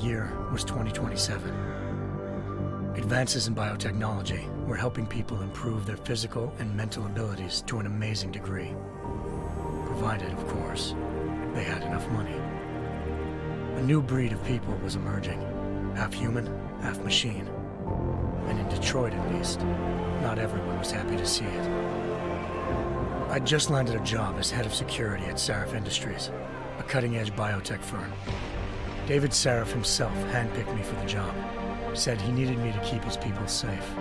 year was 2027. Advances in biotechnology were helping people improve their physical and mental abilities to an amazing degree. Provided, of course, they had enough money. A new breed of people was emerging, half human, half machine. And in Detroit, at least, not everyone was happy to see it. I'd just landed a job as head of security at Sarif Industries, a cutting-edge biotech firm. David Sarif himself handpicked me for the job, said he needed me to keep his people safe.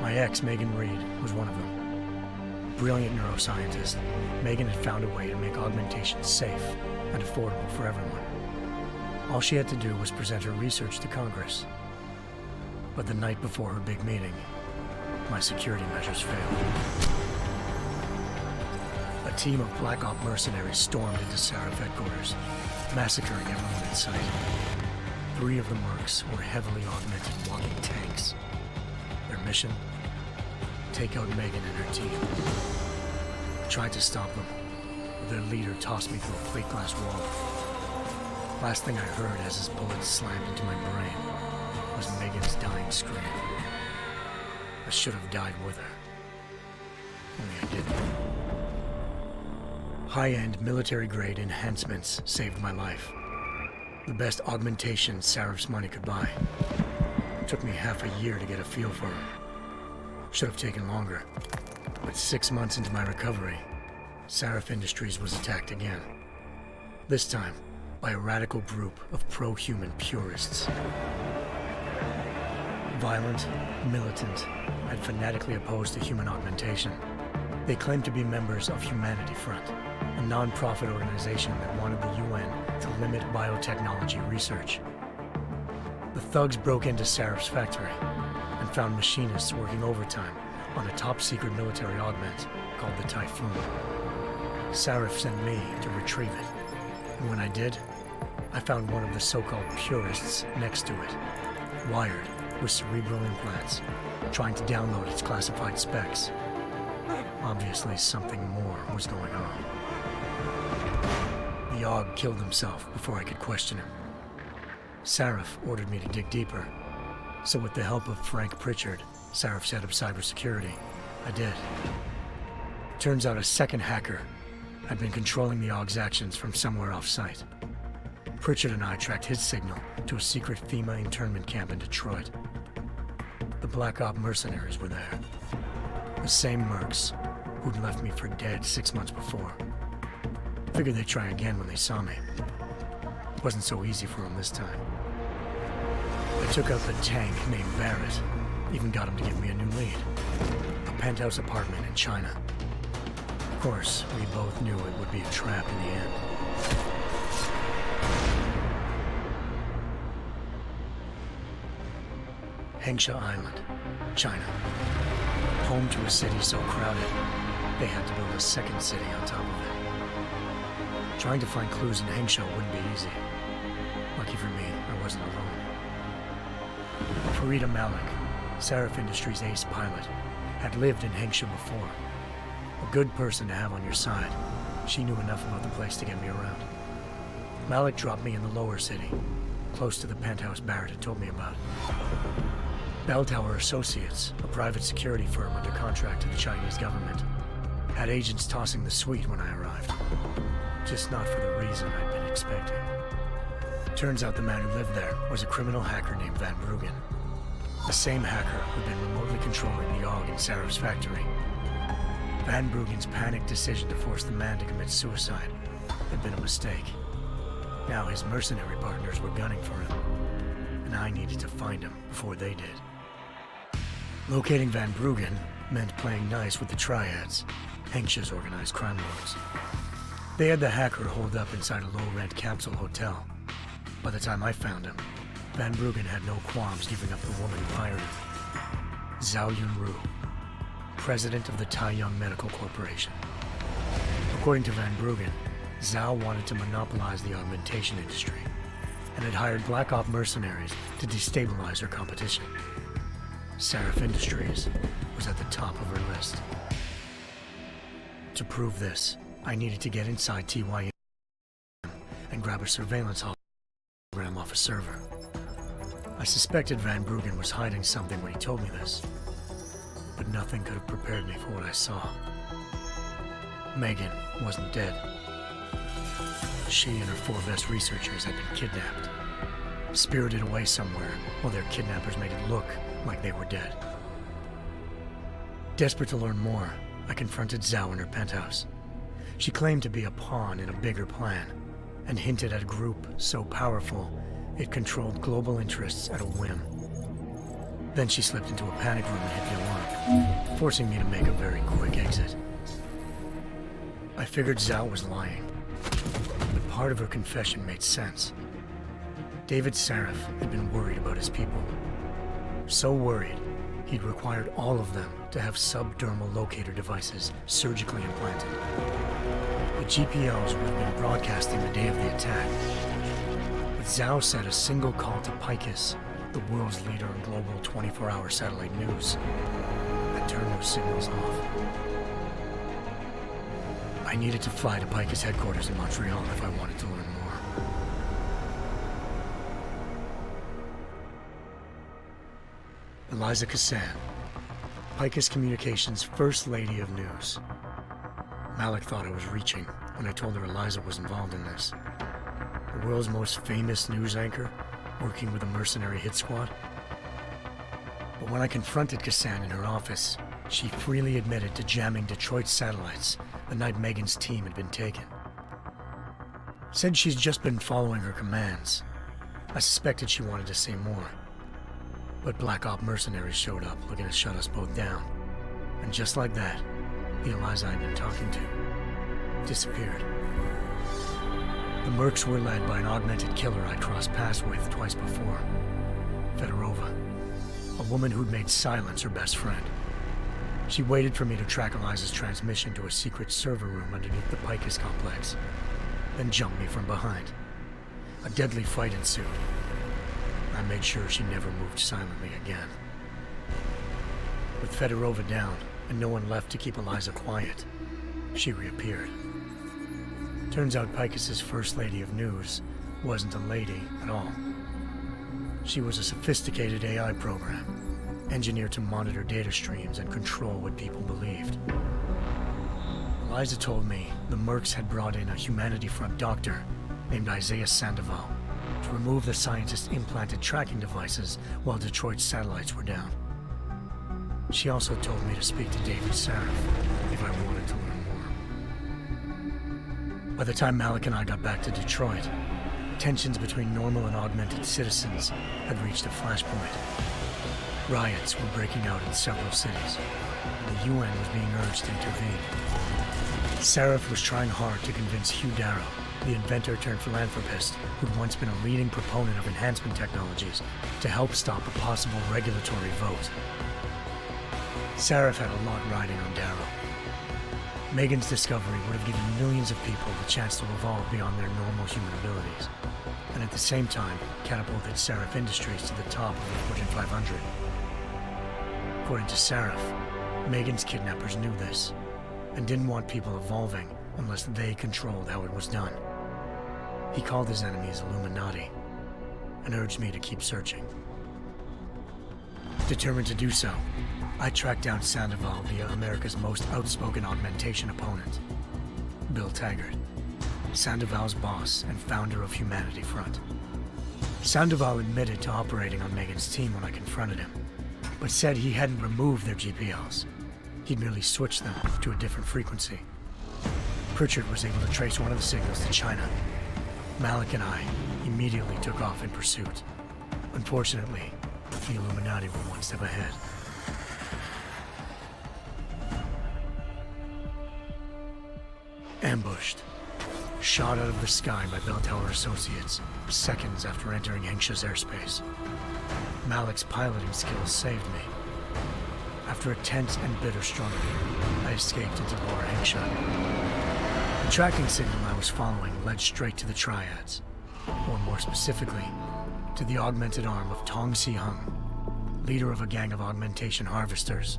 My ex, Megan Reed, was one of them. Brilliant neuroscientist, Megan had found a way to make augmentation safe and affordable for everyone. All she had to do was present her research to Congress. But the night before her big meeting, my security measures failed. A team of Black Op mercenaries stormed into Sarif headquarters, massacring everyone in sight. 3 of the mercs were heavily augmented walking tanks. Their mission? Take out Megan and her team. I tried to stop them, but their leader tossed me through a plate glass wall. Last thing I heard as his bullets slammed into my brain was Megan's dying scream. I should have died with her. Only I didn't. High-end military-grade enhancements saved my life. The best augmentation Sarif's money could buy. It took me half a year to get a feel for her. Should have taken longer. But 6 months into my recovery, Sarif Industries was attacked again. This time, by a radical group of pro-human purists. Violent, militant, and fanatically opposed to human augmentation. They claimed to be members of Humanity Front, a non-profit organization that wanted the UN to limit biotechnology research. The thugs broke into Sarif's factory and found machinists working overtime on a top-secret military augment called the Typhoon. Sarif sent me to retrieve it, and when I did, I found one of the so-called purists next to it, wired with cerebral implants, trying to download its classified specs. Obviously, something more was going on. The AUG killed himself before I could question him. Sarif ordered me to dig deeper, so with the help of Frank Pritchard, Sarif's head of cybersecurity, I did. Turns out a second hacker had been controlling the AUG's actions from somewhere off-site. Pritchard and I tracked his signal to a secret FEMA internment camp in Detroit. The Black Op mercenaries were there. The same mercs who'd left me for dead 6 months before. Figured they'd try again when they saw me. It wasn't so easy for them this time. I took out the tank named Barrett, even got him to give me a new lead. A penthouse apartment in China. Of course, we both knew it would be a trap in the end. Hengsha Island, China. Home to a city so crowded, they had to build a second city on top of it. Trying to find clues in Hengsha wouldn't be easy. Lucky for me, I wasn't alone. Farida Malik, Sarif Industries' ace pilot, had lived in Hengsha before. A good person to have on your side. She knew enough about the place to get me around. Malik dropped me in the lower city, close to the penthouse Barrett had told me about. Bell Tower Associates, a private security firm under contract to the Chinese government, had agents tossing the suite when I arrived. Just not for the reason I'd been expecting. Turns out the man who lived there was a criminal hacker named Van Bruggen. The same hacker who'd been remotely controlling the AUG in Sarif's factory. Van Bruggen's panicked decision to force the man to commit suicide had been a mistake. Now his mercenary partners were gunning for him, and I needed to find him before they did. Locating Van Bruggen meant playing nice with the Triads, Hengsha's organized crime lords. They had the hacker holed up inside a low-rent capsule hotel. By the time I found him, Van Bruggen had no qualms giving up the woman who hired him. Zhao Yunru, president of the Taiyang Medical Corporation. According to Van Bruggen, Zhao wanted to monopolize the augmentation industry and had hired Black Op mercenaries to destabilize her competition. Sarif Industries was at the top of her list. To prove this, I needed to get inside TYM and grab a surveillance hologram off off a server. I suspected Van Bruggen was hiding something when he told me this, but nothing could have prepared me for what I saw. Megan wasn't dead. She and her 4 best researchers had been kidnapped, spirited away somewhere while their kidnappers made it look like they were dead. Desperate to learn more, I confronted Zhao in her penthouse. She claimed to be a pawn in a bigger plan, and hinted at a group so powerful it controlled global interests at a whim. Then she slipped into a panic room and hit the alarm, forcing me to make a very quick exit. I figured Zhao was lying, but part of her confession made sense. David Sarif had been worried about his people. So worried, he'd required all of them to have subdermal locator devices surgically implanted. The GPLs would have been broadcasting the day of the attack. But Zhao said a single call to Picus, the world's leader in global 24-hour satellite news, had turned those signals off. I needed to fly to Picus headquarters in Montreal if I wanted to learn more. Eliza Cassan, Picus Communications' First Lady of News. Malik thought I was reaching when I told her Eliza was involved in this. The world's most famous news anchor, working with a mercenary hit squad. But when I confronted Cassan in her office, she freely admitted to jamming Detroit's satellites the night Megan's team had been taken. Said she's just been following her commands. I suspected she wanted to say more. But Black Op mercenaries showed up looking to shut us both down. And just like that, the Eliza I'd been talking to disappeared. The Mercs were led by an augmented killer I crossed paths with twice before, Fedorova, a woman who'd made silence her best friend. She waited for me to track Eliza's transmission to a secret server room underneath the Picus complex, then jumped me from behind. A deadly fight ensued. I made sure she never moved silently again. With Fedorova down and no one left to keep Eliza quiet, she reappeared. Turns out Picus's First Lady of News wasn't a lady at all. She was a sophisticated AI program, engineered to monitor data streams and control what people believed. Eliza told me the Mercs had brought in a Humanity Front doctor named Isaiah Sandoval to remove the scientist's implanted tracking devices while Detroit's satellites were down. She also told me to speak to David Sarif if I wanted to learn more. By the time Malik and I got back to Detroit, tensions between normal and augmented citizens had reached a flashpoint. Riots were breaking out in several cities, and the UN was being urged to intervene. Sarif was trying hard to convince Hugh Darrow, the inventor turned philanthropist who'd once been a leading proponent of enhancement technologies, to help stop a possible regulatory vote. Sarif had a lot riding on Darrow. Megan's discovery would have given millions of people the chance to evolve beyond their normal human abilities, and at the same time catapulted Sarif Industries to the top of the Fortune 500. According to Sarif, Megan's kidnappers knew this, and didn't want people evolving unless they controlled how it was done. He called his enemies Illuminati, and urged me to keep searching. Determined to do so, I tracked down Sandoval via America's most outspoken augmentation opponent, Bill Taggart, Sandoval's boss and founder of Humanity Front. Sandoval admitted to operating on Megan's team when I confronted him, but said he hadn't removed their GPLs. He'd merely switched them to a different frequency. Pritchard was able to trace one of the signals to China. Malik and I immediately took off in pursuit. Unfortunately, the Illuminati were one step ahead. Ambushed. Shot out of the sky by Bell Tower Associates, seconds after entering Hengsha's airspace. Malik's piloting skills saved me. After a tense and bitter struggle, I escaped into Lower Hengsha. The tracking signal I was following led straight to the Triads, or more specifically, to the augmented arm of Tong Si-hung, leader of a gang of augmentation harvesters.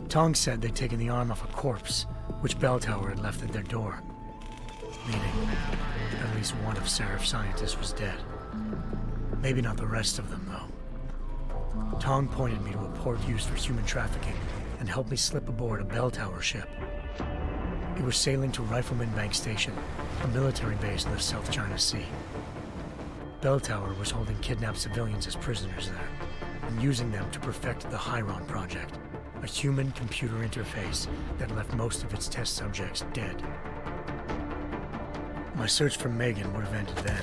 Tong said they'd taken the arm off a corpse, which Bell Tower had left at their door, meaning at least one of Sarif's scientists was dead. Maybe not the rest of them, though. Tong pointed me to a port used for human trafficking and helped me slip aboard a bell tower ship. It was sailing to Rifleman Bank Station, a military base in the South China Sea. Bell Tower was holding kidnapped civilians as prisoners there, and using them to perfect the Hyron Project, a human-computer interface that left most of its test subjects dead. My search for Megan would have ended then,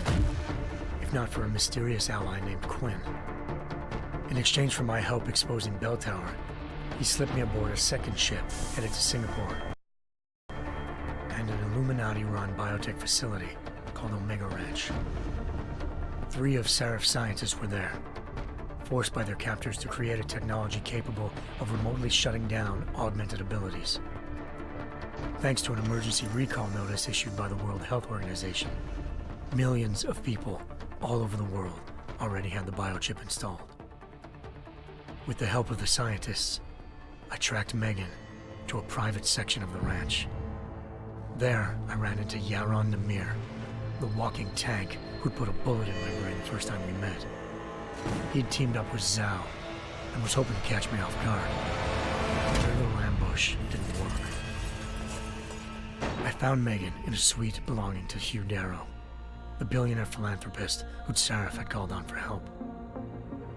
if not for a mysterious ally named Quinn. In exchange for my help exposing Bell Tower, he slipped me aboard a second ship headed to Singapore and an Illuminati-run biotech facility called Omega Ranch. 3 of Seraph's scientists were there, forced by their captors to create a technology capable of remotely shutting down augmented abilities. Thanks to an emergency recall notice issued by the World Health Organization, millions of people all over the world already had the biochip installed. With the help of the scientists, I tracked Megan to a private section of the ranch. There, I ran into Yaron Namir, the walking tank who'd put a bullet in my brain the first time we met. He'd teamed up with Zhao and was hoping to catch me off guard. Their little ambush didn't work. I found Megan in a suite belonging to Hugh Darrow, the billionaire philanthropist who'd Seraph had called on for help.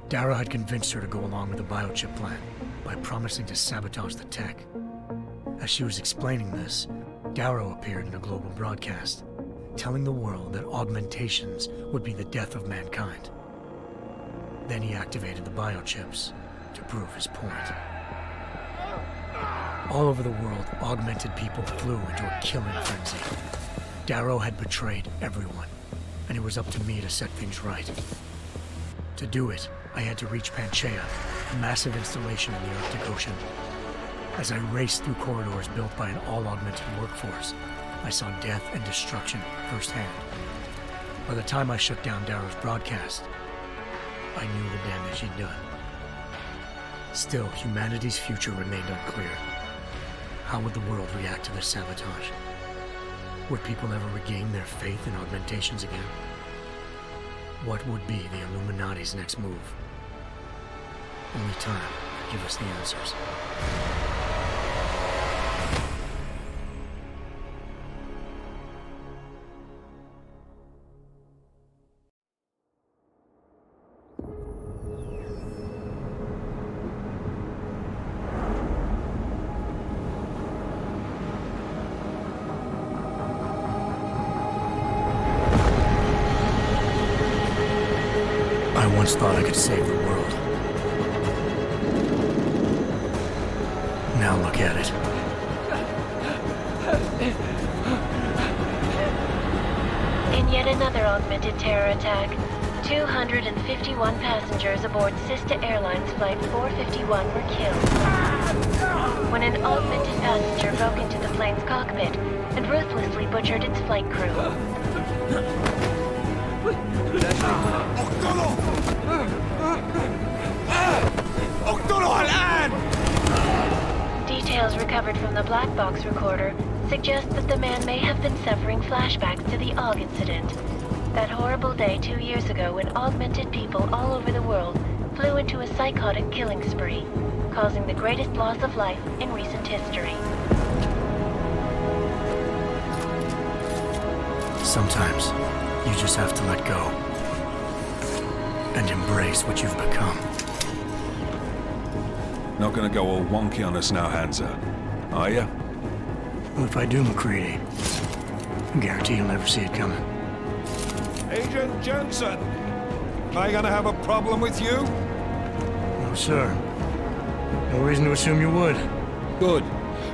Darrow had convinced her to go along with the biochip plan by promising to sabotage the tech. As she was explaining this, Darrow appeared in a global broadcast, telling the world that augmentations would be the death of mankind. Then he activated the biochips to prove his point. All over the world, augmented people flew into a killing frenzy. Darrow had betrayed everyone, and it was up to me to set things right. To do it, I had to reach Panchaea, a massive installation in the Arctic Ocean. As I raced through corridors built by an all-augmented workforce, I saw death and destruction firsthand. By the time I shut down Darrow's broadcast, I knew the damage he'd done. Still, humanity's future remained unclear. How would the world react to this sabotage? Would people ever regain their faith in augmentations again? What would be the Illuminati's next move? Only time could give us the answers. I once thought I could save the world. Now look at it. In yet another augmented terror attack, 251 passengers aboard Sister Airlines Flight 451 were killed when an augmented passenger broke into the plane's cockpit and ruthlessly butchered its flight crew. Details recovered from the black box recorder suggest that the man may have been suffering flashbacks to the AUG incident. That horrible day 2 years ago when augmented people all over the world flew into a psychotic killing spree, causing the greatest loss of life in recent history. Sometimes, you just have to let go and embrace what you've become. Not gonna go all wonky on us now, Hansa, are ya? Well, if I do, McCready, I guarantee you'll never see it coming. Agent Jensen, am I gonna have a problem with you? No, sir. No reason to assume you would. Good,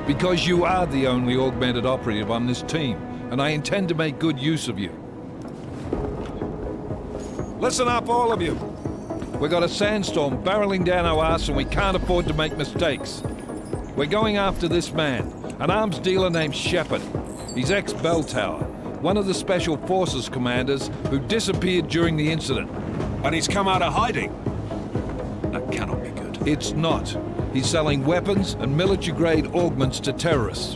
because you are the only augmented operative on this team, and I intend to make good use of you. Listen up, all of you. We've got a sandstorm barreling down our arse and we can't afford to make mistakes. We're going after this man, an arms dealer named Shepard. He's ex-Bell Tower, one of the Special Forces commanders who disappeared during the incident. And he's come out of hiding? That cannot be good. It's not. He's selling weapons and military-grade augments to terrorists.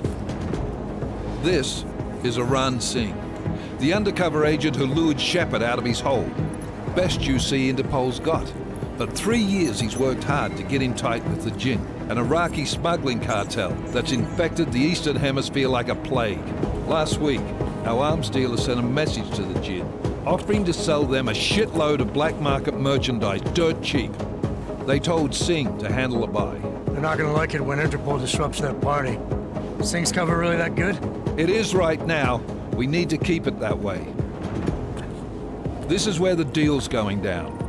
This is Aran Singh, the undercover agent who lured Shepard out of his hole. best UC Interpol's got. For 3 years he's worked hard to get in tight with the Jinn, an Iraqi smuggling cartel that's infected the Eastern Hemisphere like a plague. Last week, our arms dealer sent a message to the Jinn, offering to sell them a shitload of black market merchandise dirt cheap. They told Singh to handle the buy. They're not gonna like it when Interpol disrupts their party. Singh's cover really that good? It is right now. We need to keep it that way. This is where the deal's going down.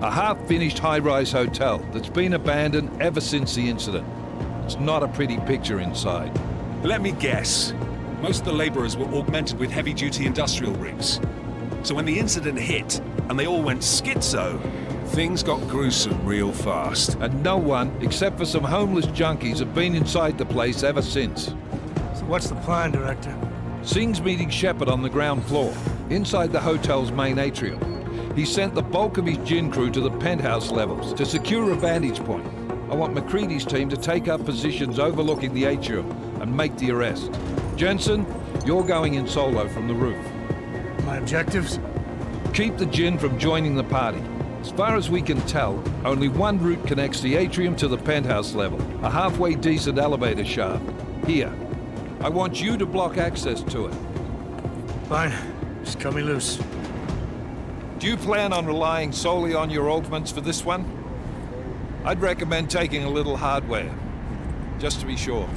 A half-finished high-rise hotel that's been abandoned ever since the incident. It's not a pretty picture inside. Let me guess. Most of the laborers were augmented with heavy-duty industrial rigs. So when the incident hit, and they all went schizo, things got gruesome real fast. And no one, except for some homeless junkies, have been inside the place ever since. So what's the plan, Director? Singh's meeting Shepard on the ground floor, inside the hotel's main atrium. He sent the bulk of his Jinn crew to the penthouse levels to secure a vantage point. I want McCready's team to take up positions overlooking the atrium and make the arrest. Jensen, you're going in solo from the roof. My objectives? Keep the Jinn from joining the party. As far as we can tell, only one route connects the atrium to the penthouse level, a halfway decent elevator shaft. Here. I want you to block access to it. Fine. Just cut me loose. Do you plan on relying solely on your augments for this one? I'd recommend taking a little hardware, just to be sure.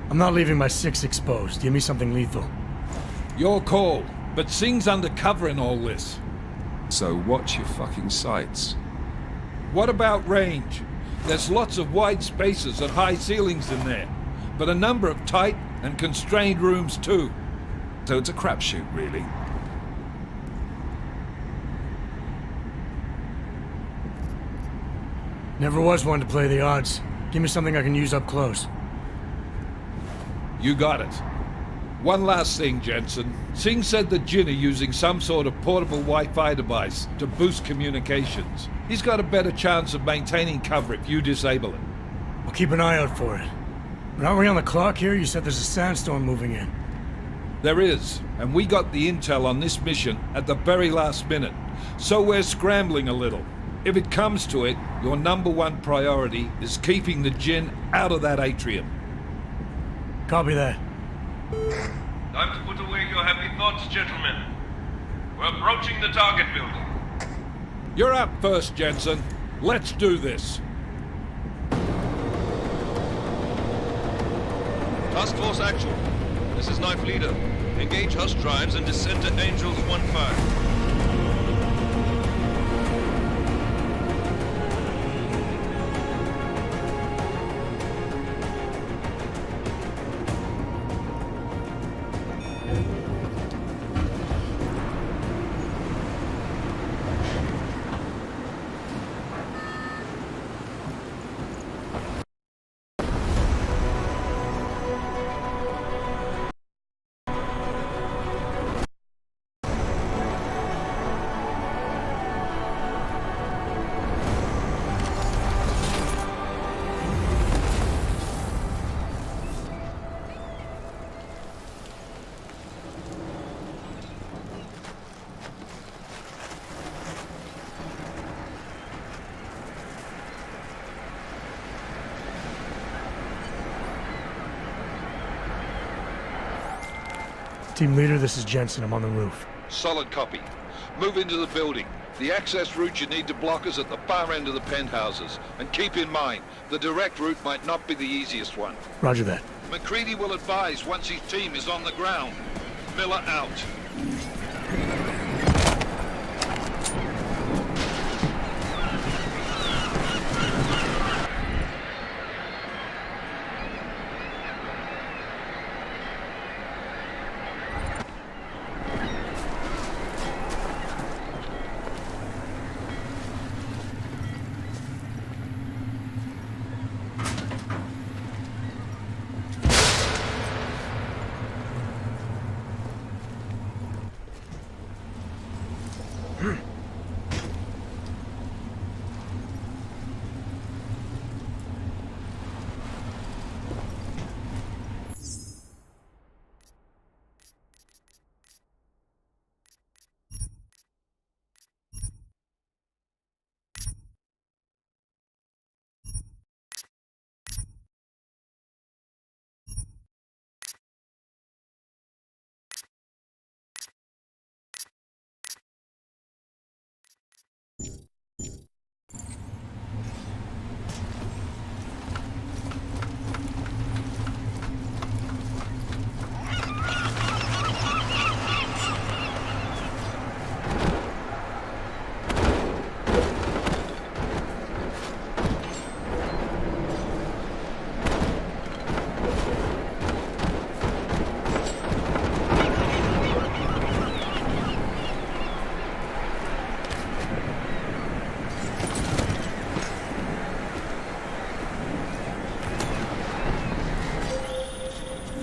I'm not leaving my 6 exposed. Give me something lethal. Your call, but Singh's undercover in all this. So watch your fucking sights. What about range? There's lots of wide spaces and high ceilings in there, but a number of tight and constrained rooms too. So it's a crapshoot, really. Never was one to play the odds. Give me something I can use up close. You got it. One last thing, Jensen. Singh said the Jinn are using some sort of portable Wi-Fi device to boost communications. He's got a better chance of maintaining cover if you disable it. I'll keep an eye out for it. But aren't we on the clock here? You said there's a sandstorm moving in. There is, and we got the intel on this mission at the very last minute. So we're scrambling a little. If it comes to it, your #1 priority is keeping the Jinn out of that atrium. Copy that. Time to put away your happy thoughts, gentlemen. We're approaching the target building. You're up first, Jensen. Let's do this. Task Force Actual. This is Knife Leader. Engage Hush drives and descend to Angels 1-5. Team leader, this is Jensen. I'm on the roof. Solid copy. Move into the building. The access route you need to block is at the far end of the penthouses. And keep in mind, the direct route might not be the easiest one. Roger that. McCready will advise once his team is on the ground. Miller out.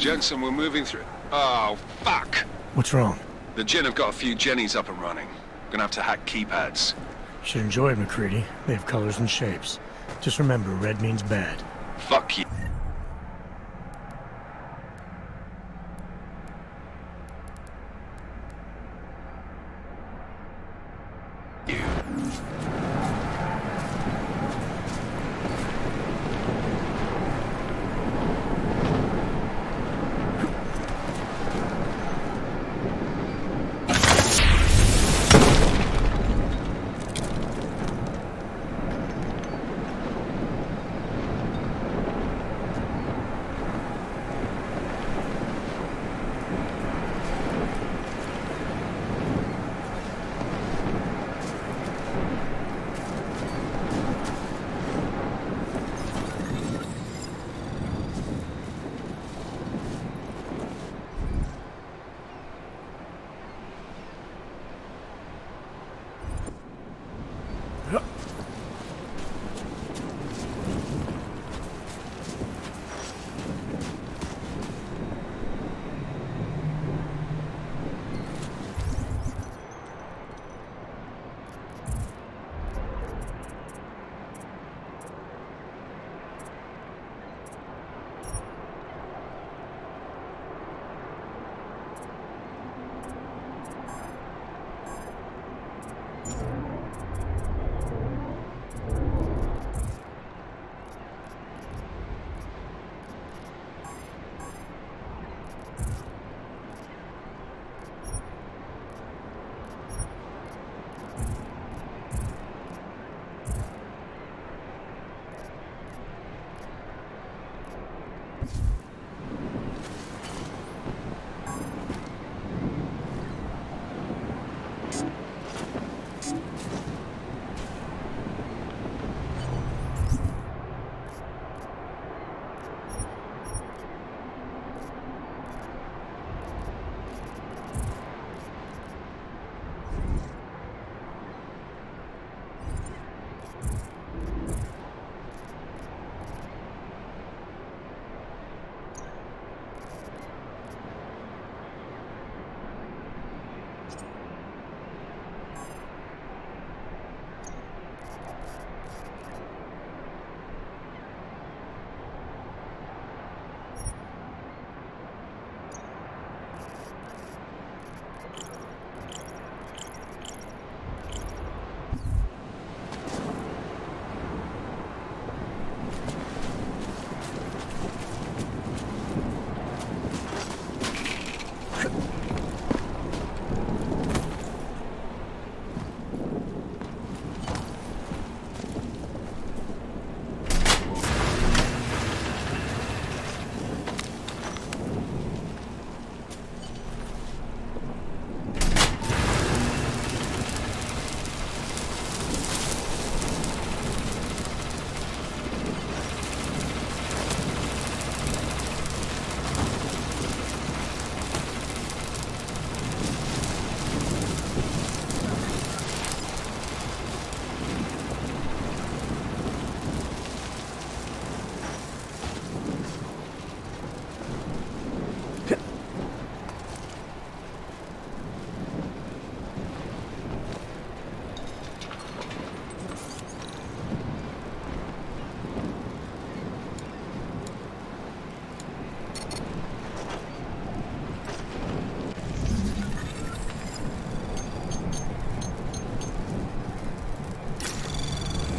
Jensen, we're moving through. Oh, fuck! What's wrong? The Gen have got a few Jennies up and running. Gonna have to hack keypads. You should enjoy it, McCready. They have colors and shapes. Just remember, red means bad. Fuck you.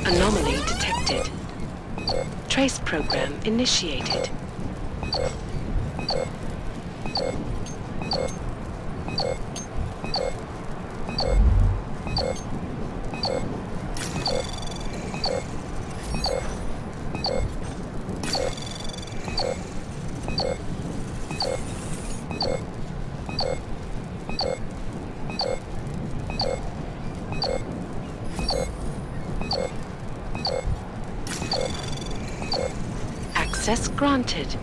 Anomaly detected. Trace program initiated. Access granted.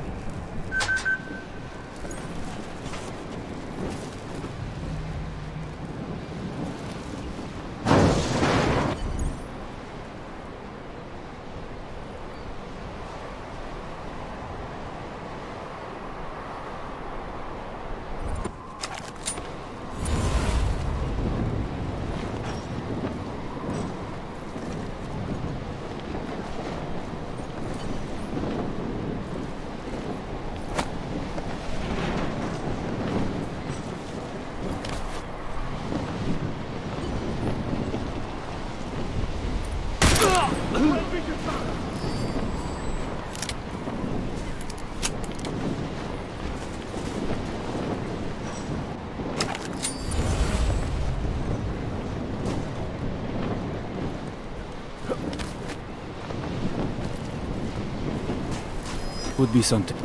Would be something.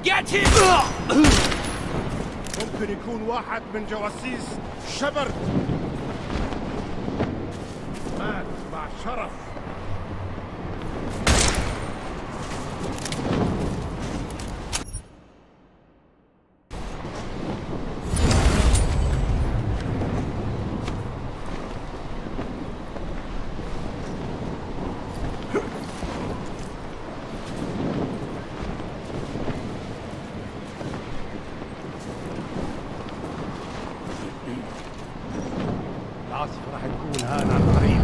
Get him! ممكن يكون واحد من جواسيس شبر. مات مع شرف. العاصفة راح تكون هان على القريب.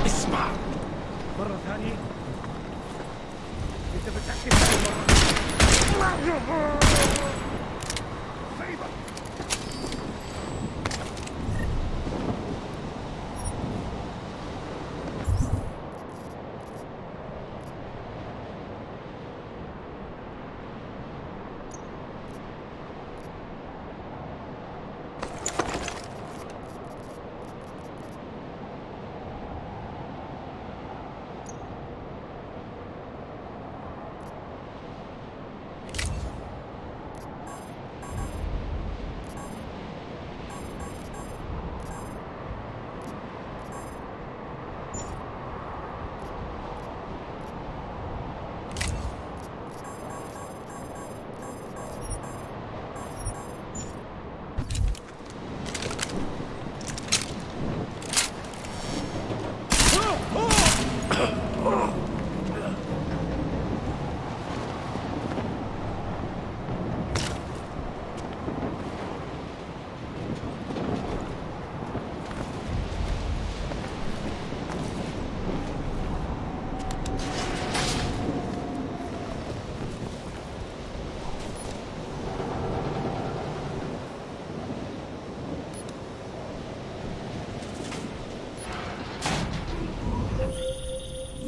اسمع مرة ثانية. انت بتحكي مرة. سيبك.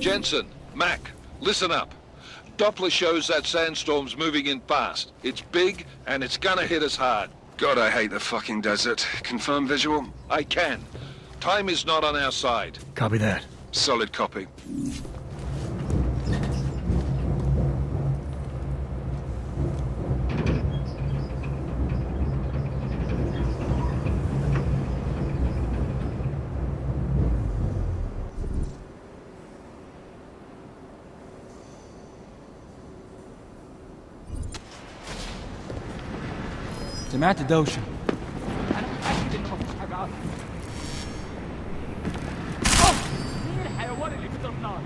Jensen, Mac, listen up. Doppler shows that sandstorm's moving in fast. It's big, and it's gonna hit us hard. God, I hate the fucking desert. Confirm visual? I can. Time is not on our side. Copy that. Solid copy. سمعت دوشة. انا متاكد انه مفيش حاجه اصلا. مين الحيوان اللي بيضرب نار؟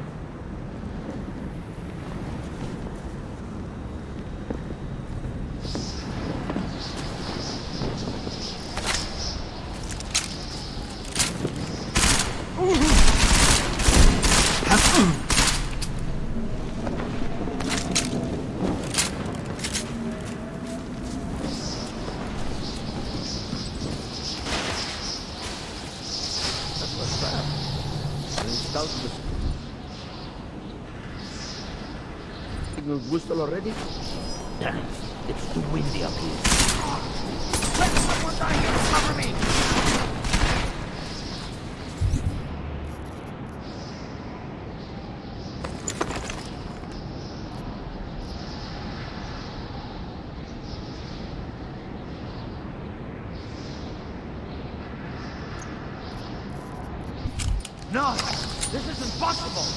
You whistle already? Damn it. It's too windy up here. Let someone die here! Cover me! No! This is impossible!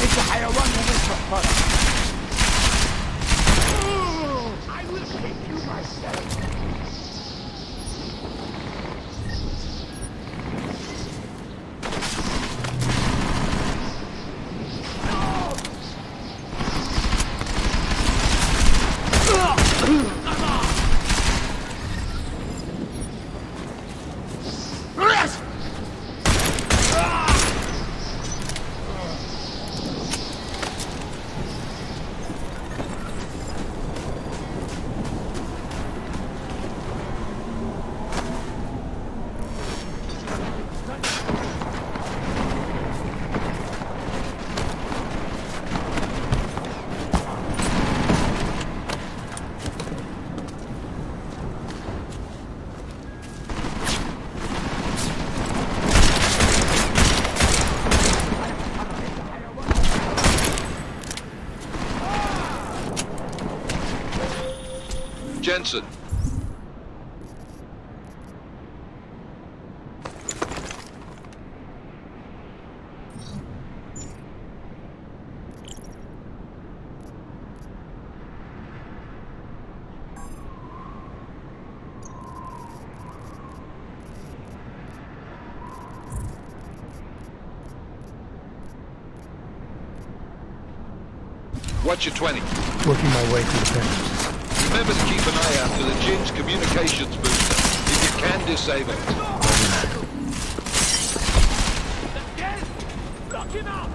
انت حيوان ومش محترم. I will kick you myself. Jensen. What's your 20? Working my way through the fence. Remember to keep an eye out for the Jin's communications booster. If you can, disable it. Lock him out!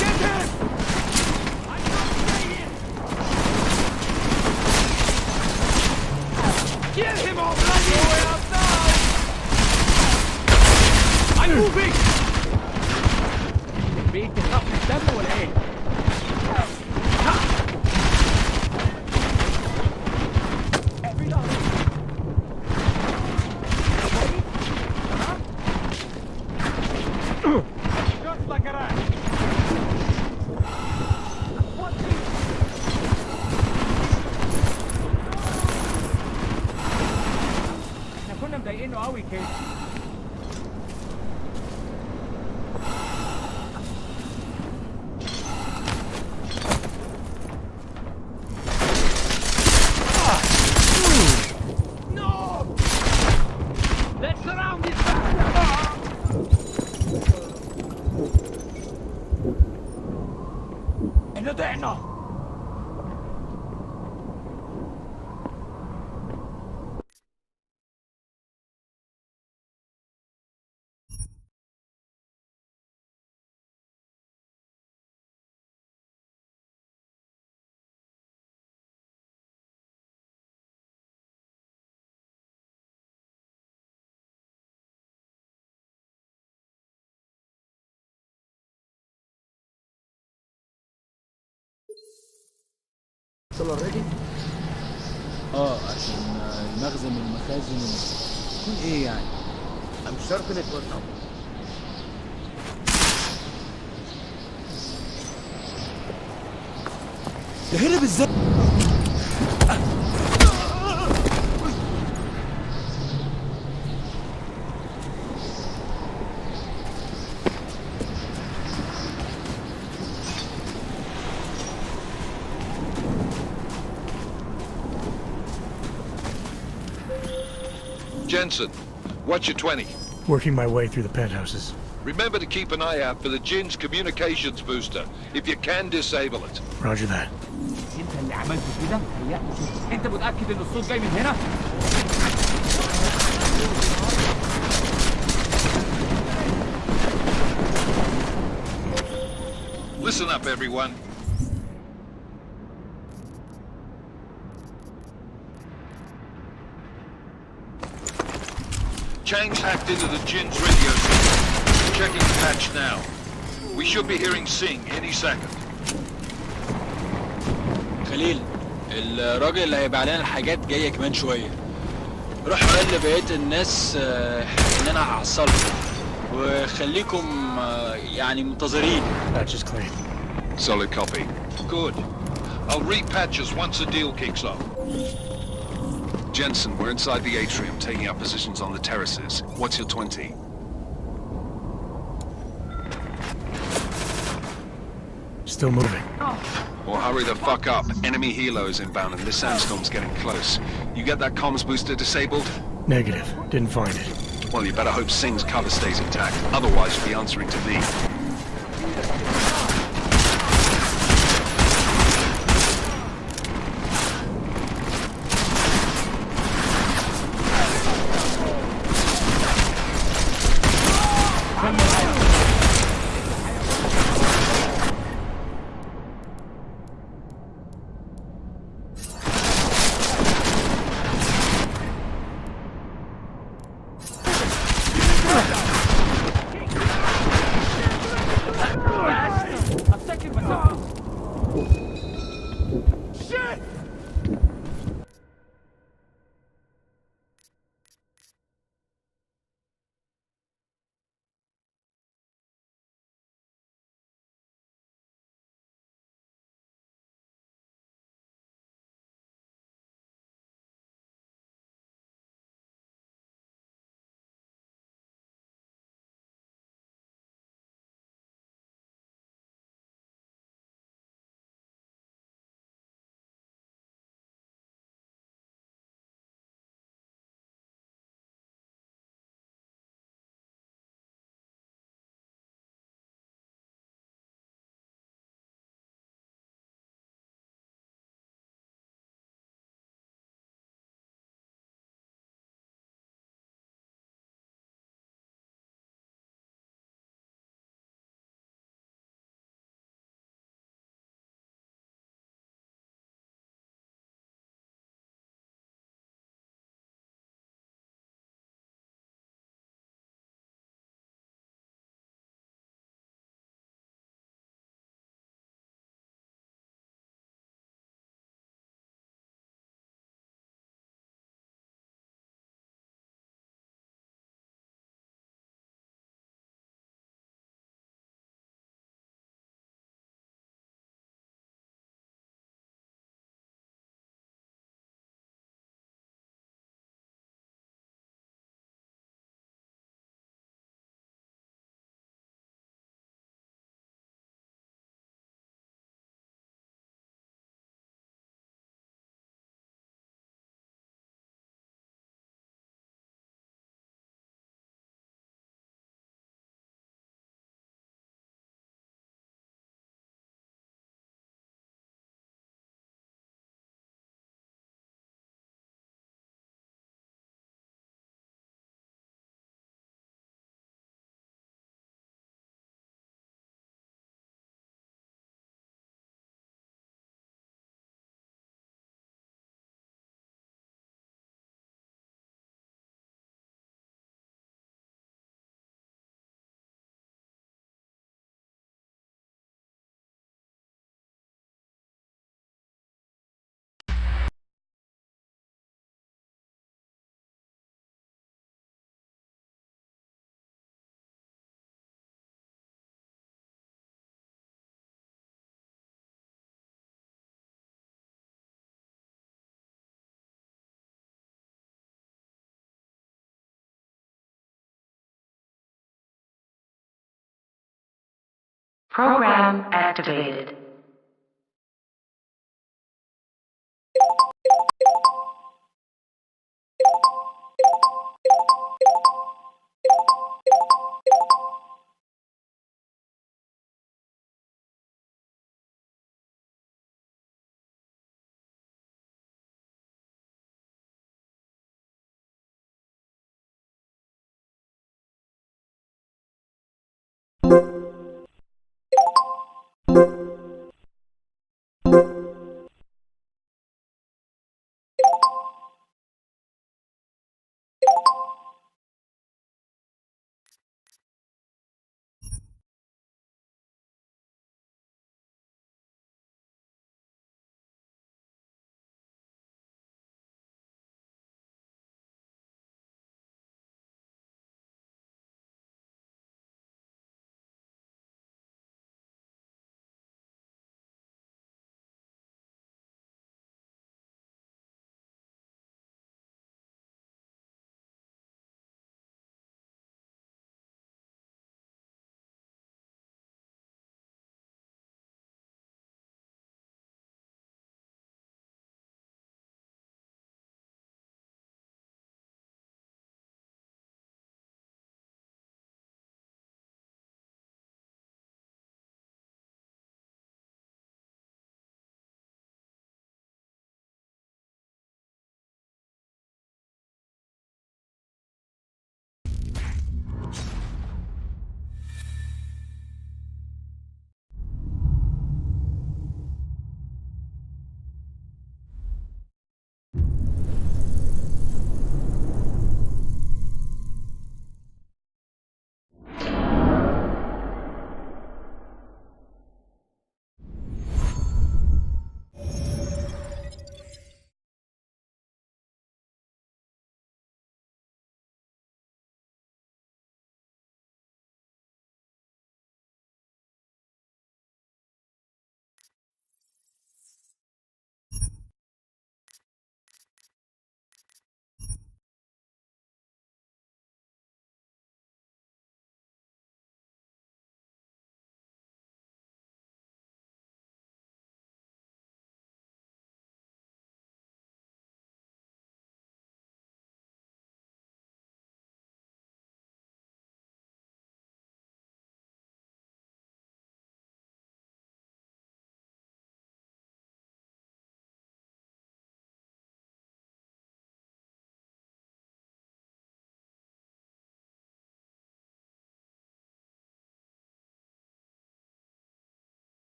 Get him! I'm not staying! Kill him all bloody way outside! I'm moving! البيت تخاف من الدم ولا ايه؟ Just like a rat. احنا كنا مضايقينه قوي كده. Let's surround this bastard! إنه ضعنا! Whistle already? عشان المخزن والمخازن هتكون ايه يعني؟ I'm certain it was not. ده هنا بالذات. Jensen, what's your 20? Working my way through the penthouses. Remember to keep an eye out for the Jin's communications booster. If you can, disable it. Roger that. انت اللي عملت كده؟ انت متأكد ان الصوت جاي من هنا؟ Listen up, everyone. Chang's hacked into the Jin's radio system. Checking the patch now. We should be hearing Sing any second. خليل، الراجل اللي هيبقى علينا الحاجات جاية كمان شوية. روح قال لبقية الناس ان انا هعصلكم وخليكم يعني منتظرين. Patch is clean. Solid copy. Good. I'll repatch us once the deal kicks off. Jensen, we're inside the atrium, taking up positions on the terraces. What's your 20? Still moving. Well, hurry the fuck up. Enemy helo is inbound and this sandstorm's getting close. You get that comms booster disabled? Negative. Didn't find it. Well, you better hope Singh's cover stays intact. Otherwise, you'll be answering to me. Program activated.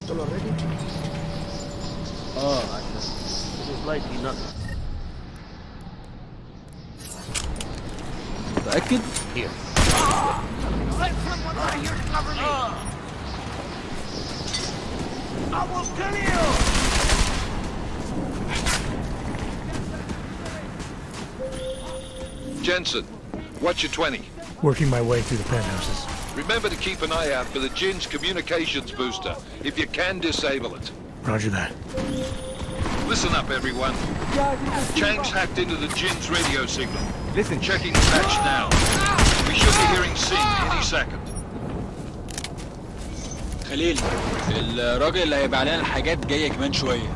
Already? Oh, it is likely not. متأكد؟ Here. Let someone out here cover me! I will kill you! Jensen, what's your 20? Working my way through the penthouses. Remember to keep an eye out for the Jinn's communications booster, if you can disable it. Roger that. Listen up, everyone. Chang's hacked into the Jinn's radio signal. Listen. Checking the patch now. We should be hearing Sing any second. خليل، الراجل اللي هيبيع لنا الحاجات جاي كمان شويه.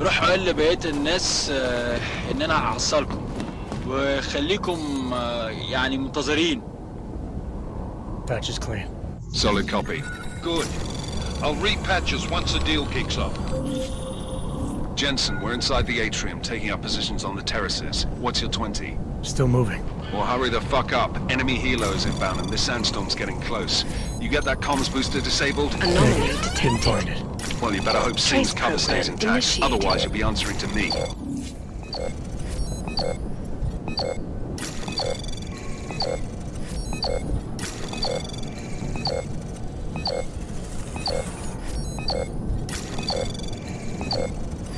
روح قول لبقيه الناس ان انا هحصلكم وخليكم يعني منتظرين. Patch is clean. Solid copy. Good. I'll repatch us once the deal kicks off. Jensen, we're inside the atrium, taking up positions on the terraces. What's your 20? Still moving. Well, hurry the fuck up. Enemy helo is inbound and this sandstorm's getting close. You get that comms booster disabled? Anomaly Didn't detected. find it. Well, you better hope Singh's Trace cover stays program intact. initiated. Otherwise, you'll be answering to me.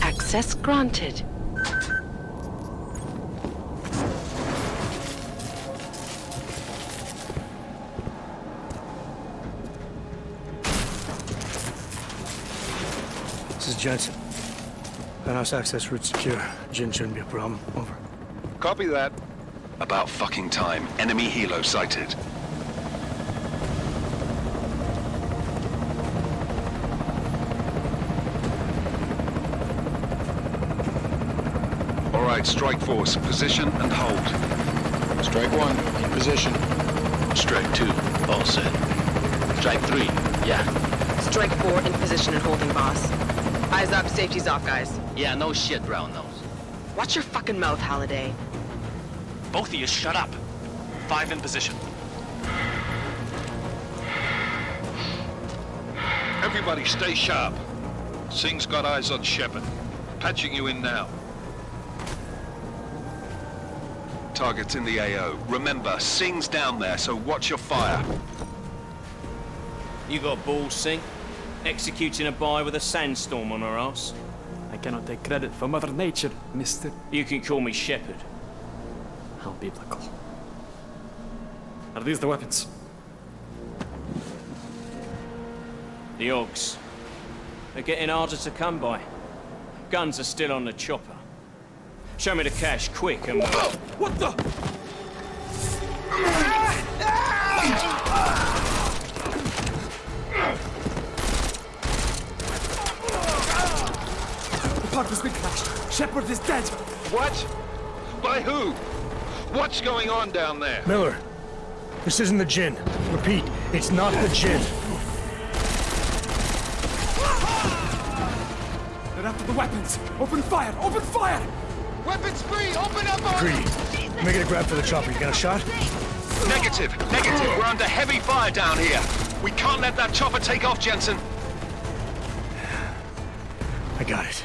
Access granted. This is Jensen. Penthouse access route secure. Jin shouldn't be a problem. Over. Copy that. About fucking time. Enemy helo sighted. All right, strike force. Position and hold. Strike 1, in position. Strike 2, all set. Strike 3, yeah. Strike 4 in position and holding, boss. Eyes up, safety's off, guys. Yeah, no shit, brown nose. Watch your fucking mouth, Halliday. Both of you shut up. 5 in position. Everybody stay sharp. Singh's got eyes on Shepard. Patching you in now. Target's in the AO. Remember, Singh's down there, so watch your fire. You got balls, Singh? Executing a buy with a sandstorm on our ass? I cannot take credit for Mother Nature, mister. You can call me Shepard. How biblical. Are these the weapons? The Ogs. They're getting harder to come by. Guns are still on the chopper. Show me the cash, quick, and... What the? The part has been crashed. Shepard is dead. What? By who? What's going on down there? Miller, this isn't the Jinn. Repeat, it's not the Jinn. They're after the weapons. Open fire! Open fire! Weapons free! Open up on Greedy, make it a grab for the chopper. You got a shot? Negative. We're under heavy fire down here. We can't let that chopper take off, Jensen. I got it.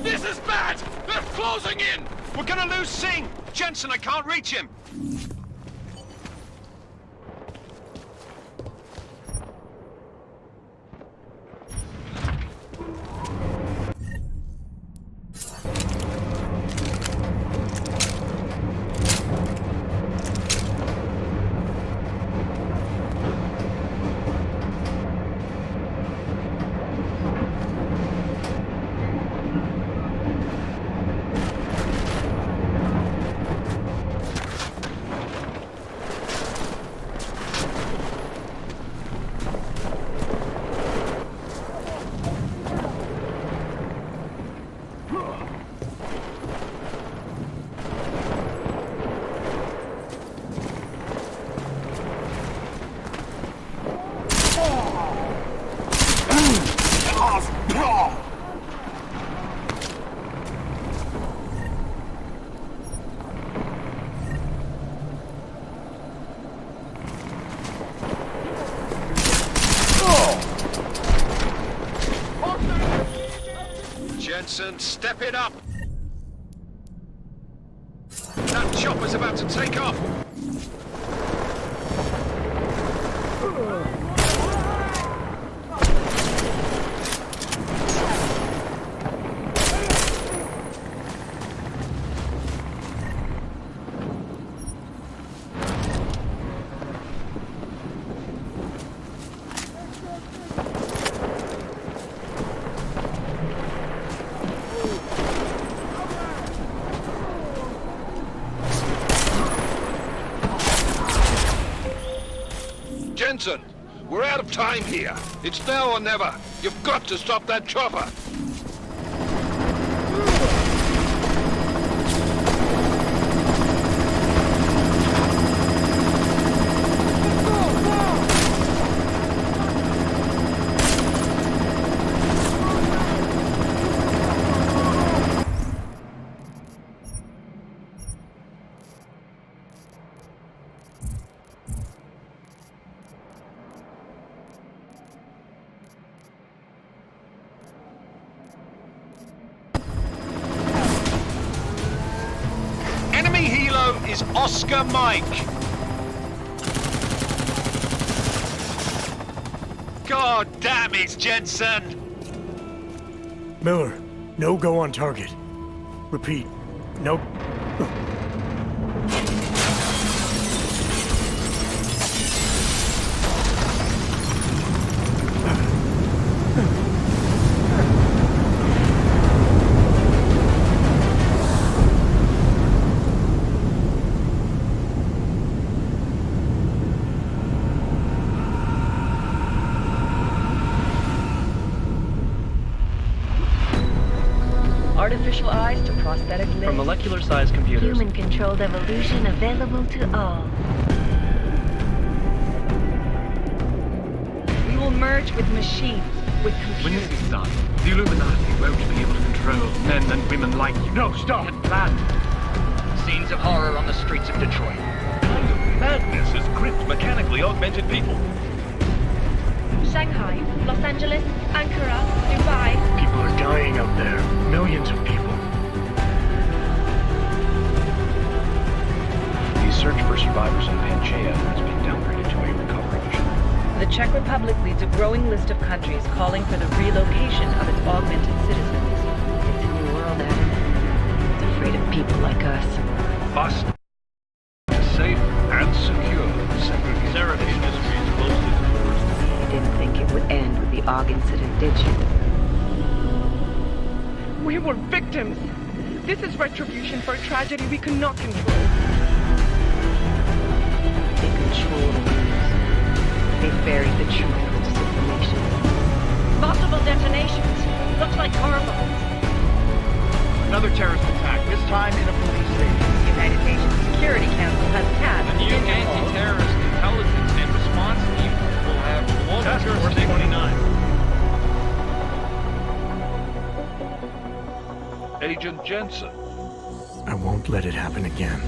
This is bad! They're closing in! We're gonna lose Singh! Jensen, I can't reach him! Jensen, step it up! That chopper's about to take off! Jensen! We're out of time here. It's now or never. You've got to stop that chopper. Is Oscar Mike. God damn it, Jensen! Miller, no go on target. Repeat, no... Artificial eyes to prosthetic limbs. From molecular-sized computers. Human-controlled evolution available to all. We will merge with machines, with computers. When this is done, the Illuminati won't be able to control men and women like you. No, stop! And planned. Scenes of horror on the streets of Detroit. What kind of madness has gripped mechanically augmented people? Shanghai, Los Angeles, Ankara, Dubai. People are dying out there. Millions of people. The search for survivors in Panchaea has been downgraded to a recovery mission. The Czech Republic leads a growing list of countries calling for the relocation of its augmented citizens. It's a new world, Adam. It's afraid of people like us. Fast, safe, and secure. Seraph Industries closely to You didn't think it would end with the AUG incident, did you? We were victims. This is retribution for a tragedy we could not control. They control the news. They buried the truth with disinformation. Multiple detonations. Looks like car bombs. Another terrorist attack, this time in a police station. The United Nations Security Council has tasked A new anti-terrorist intelligence and response team will have global jurisdiction. 29. Agent Jensen. I won't let it happen again.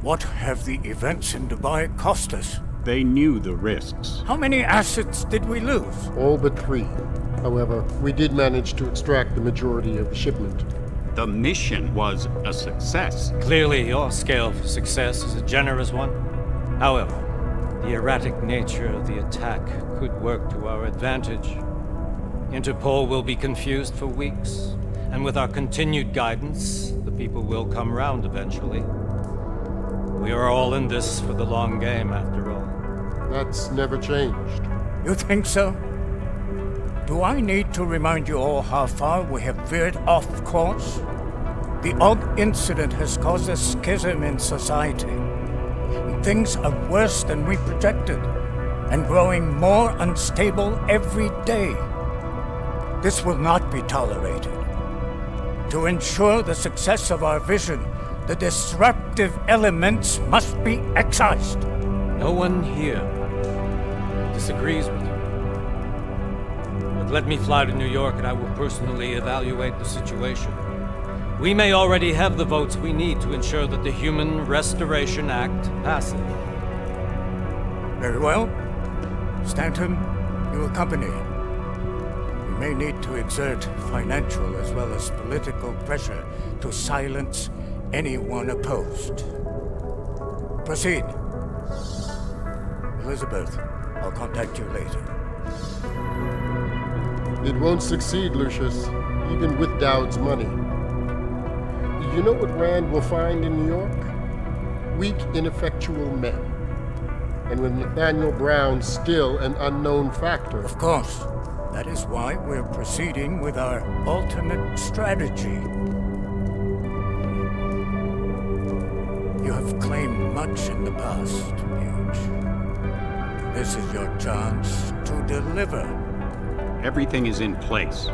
What have the events in Dubai cost us? They knew the risks. How many assets did we lose? All but 3. However, we did manage to extract the majority of the shipment. The mission was a success. Clearly, your scale for success is a generous one. However, the erratic nature of the attack could work to our advantage. Interpol will be confused for weeks, and with our continued guidance, the people will come round eventually. We are all in this for the long game, after all. That's never changed. You think so? Do I need to remind you all how far we have veered off course? The Og incident has caused a schism in society. Things are worse than we projected, and growing more unstable every day. This will not be tolerated. To ensure the success of our vision, the disruptive elements must be excised. No one here disagrees with you. But let me fly to New York and I will personally evaluate the situation. We may already have the votes we need to ensure that the Human Restoration Act passes. Very well. Stanton, you accompany. We may need to exert financial as well as political pressure to silence anyone opposed. Proceed. Elizabeth, I'll contact you later. It won't succeed, Lucius, even with Dowd's money. You know what Rand will find in New York? Weak, ineffectual men. And with Nathaniel Brown still an unknown factor. Of course. That is why we're proceeding with our alternate strategy. You have claimed much in the past, Paige. This is your chance to deliver. Everything is in place.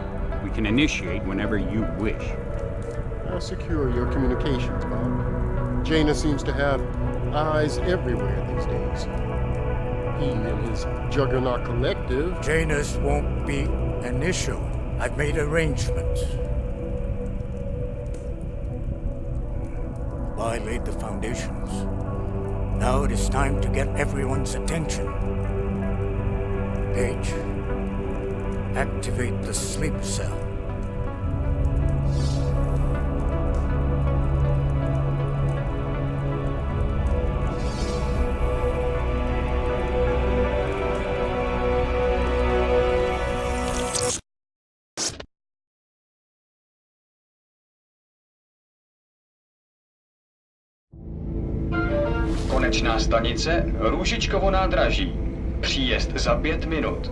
We can initiate whenever you wish. How secure are your communications, Bob? Jaina seems to have eyes everywhere these days. He and his Juggernaut Collective... Jaina's won't be an issue. I've made arrangements. I laid the foundations. Now it is time to get everyone's attention. Paige, activate the sleep cell. Konečná stanice Růžičkovo nádraží. Příjezd za 5 minut.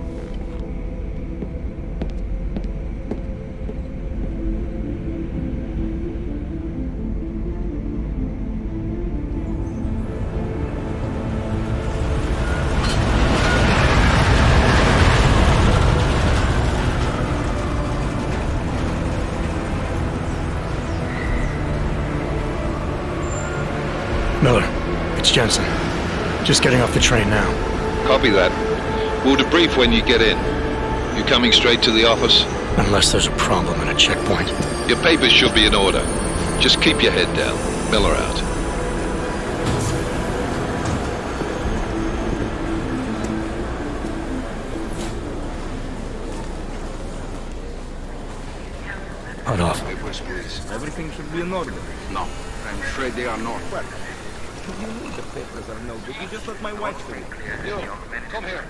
Miller, it's Jensen. Just getting off the train now. Copy that. We'll debrief when you get in. You coming straight to the office? Unless there's a problem at a checkpoint. Your papers should be in order. Just keep your head down. Miller out. Hold off. Everything should be in order. No, I'm afraid they are not. Well, you need the papers are no biggie. Just let my wife do it. You, come here.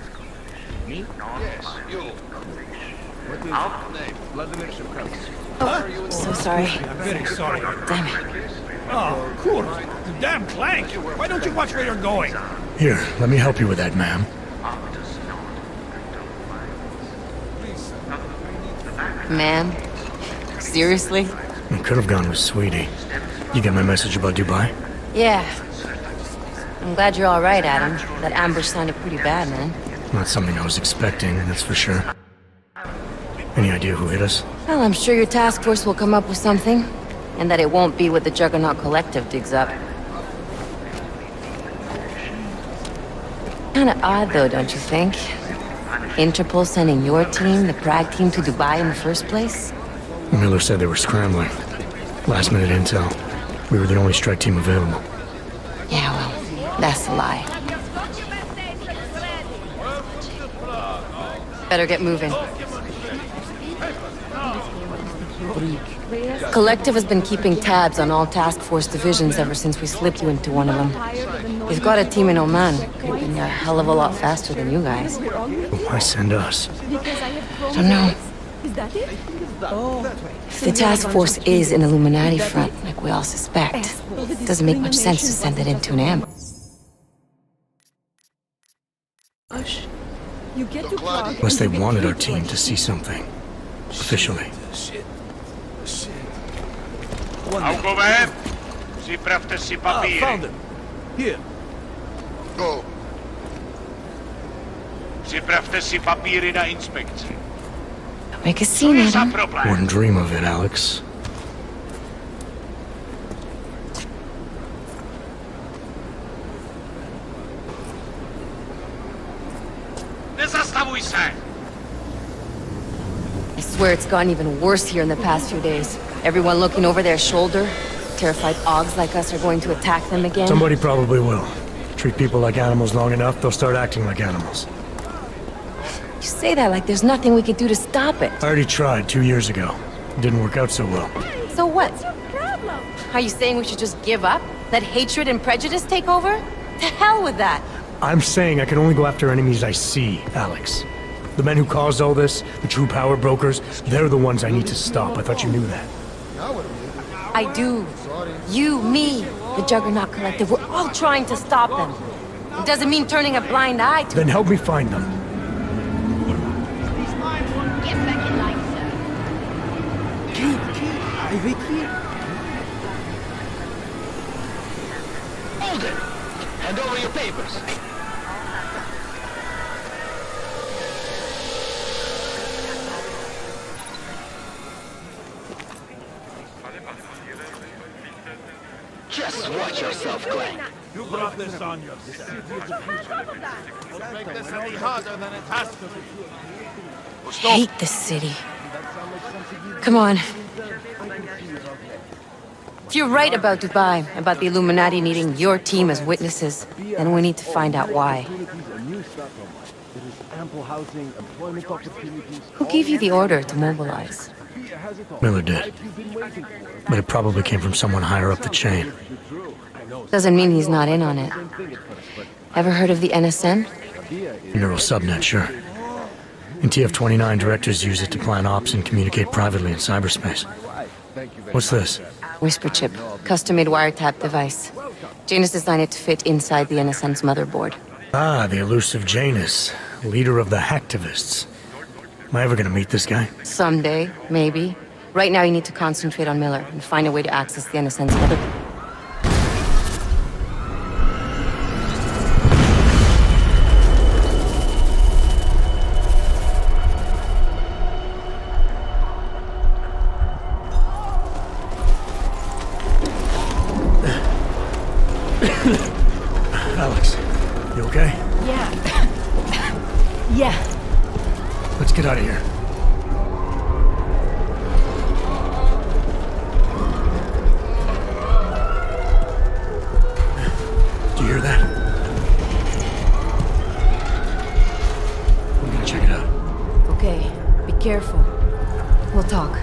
Me? Yes, you. What is your name? Vladimir Shevkov. Oh, so sorry. I'm very sorry. Damn it. Oh, cool. The damn clank. Why don't you watch where you're going? Here, let me help you with that, ma'am. Ma'am? Seriously? I could have gone with Sweetie. You get my message about Dubai? Yeah. I'm glad you're all right, Adam. That ambush sounded pretty bad, man. Not something I was expecting, that's for sure. Any idea who hit us? Well, I'm sure your task force will come up with something. And that it won't be what the Juggernaut Collective digs up. Kinda odd, though, don't you think? Interpol sending your team, the Prague team, to Dubai in the first place? Miller said they were scrambling. Last minute intel. We were the only strike team available. Yeah, well, that's a lie. Better get moving. Collective has been keeping tabs on all task force divisions ever since we slipped you into one of them. We've got a team in Oman. Could have been a hell of a lot faster than you guys. Why send us? I don't know. If the task force is an Illuminati front, like we all suspect, it doesn't make much sense to send it into an ambush. You get to Prague. Unless they wanted our team to see something. Officially. Augové, připravte si papíry. Found him. Here. Go. Připravte si papíry na inspekci. Make a scene, Adam. Wouldn't dream of it, Alex. Nezastavuj se! I swear it's gotten even worse here in the past few days. Everyone looking over their shoulder. Terrified Augs like us are going to attack them again. Somebody probably will. Treat people like animals long enough, they'll start acting like animals. You say that like there's nothing we could do to stop it. I already tried 2 years ago. It didn't work out so well. So what? Are you saying we should just give up? Let hatred and prejudice take over? To hell with that! I'm saying I can only go after enemies I see, Alex. The men who caused all this, the true power brokers, they're the ones I need to stop. I thought you knew that. I do. You, me, the Juggernaut Collective, we're all trying to stop them. It doesn't mean turning a blind eye to... Then help me find them. Get back in line, sir. Hold it! Hand over your papers. Just watch yourself, Glenn. You brought this on yourself. Don't make this any harder than it has to be. Hate this city. Come on. If you're right about Dubai, about the Illuminati needing your team as witnesses, then we need to find out why. Who gave you the order to mobilize? Miller did. But it probably came from someone higher up the chain. Doesn't mean he's not in on it. Ever heard of the NSN? Neural subnet, sure. In TF-29, directors use it to plan ops and communicate privately in cyberspace. What's this? Whisper chip, custom-made wiretap device. Janus designed it to fit inside the NSN's motherboard. Ah, the elusive Janus, leader of the hacktivists. Am I ever gonna meet this guy? Someday, maybe. Right now you need to concentrate on Miller and find a way to access the NSN's motherboard. Alex, you okay? Yeah. Yeah. Let's get out of here. Do you hear that? I'm gonna check it out. Okay, be careful. We'll talk.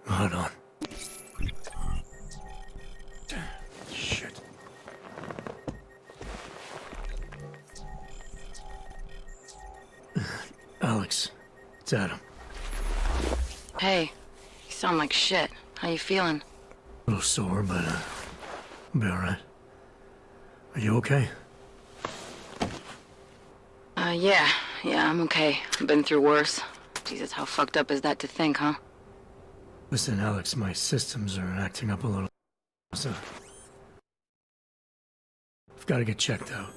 Hold on. Shit. Alex, it's Adam. Hey, you sound like shit. How you feeling? A little sore, but I'll be alright. Are you okay? Yeah, I'm okay. I've been through worse. Jesus, how fucked up is that to think, huh? Listen, Alex, my systems are acting up a little. So I've got to get checked out.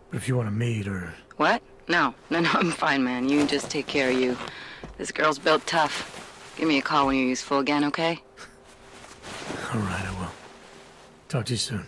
But if you want to meet or... What? No, I'm fine, man. You just take care of you. This girl's built tough. Give me a call when you're useful again, okay? Alright, I will. Talk to you soon.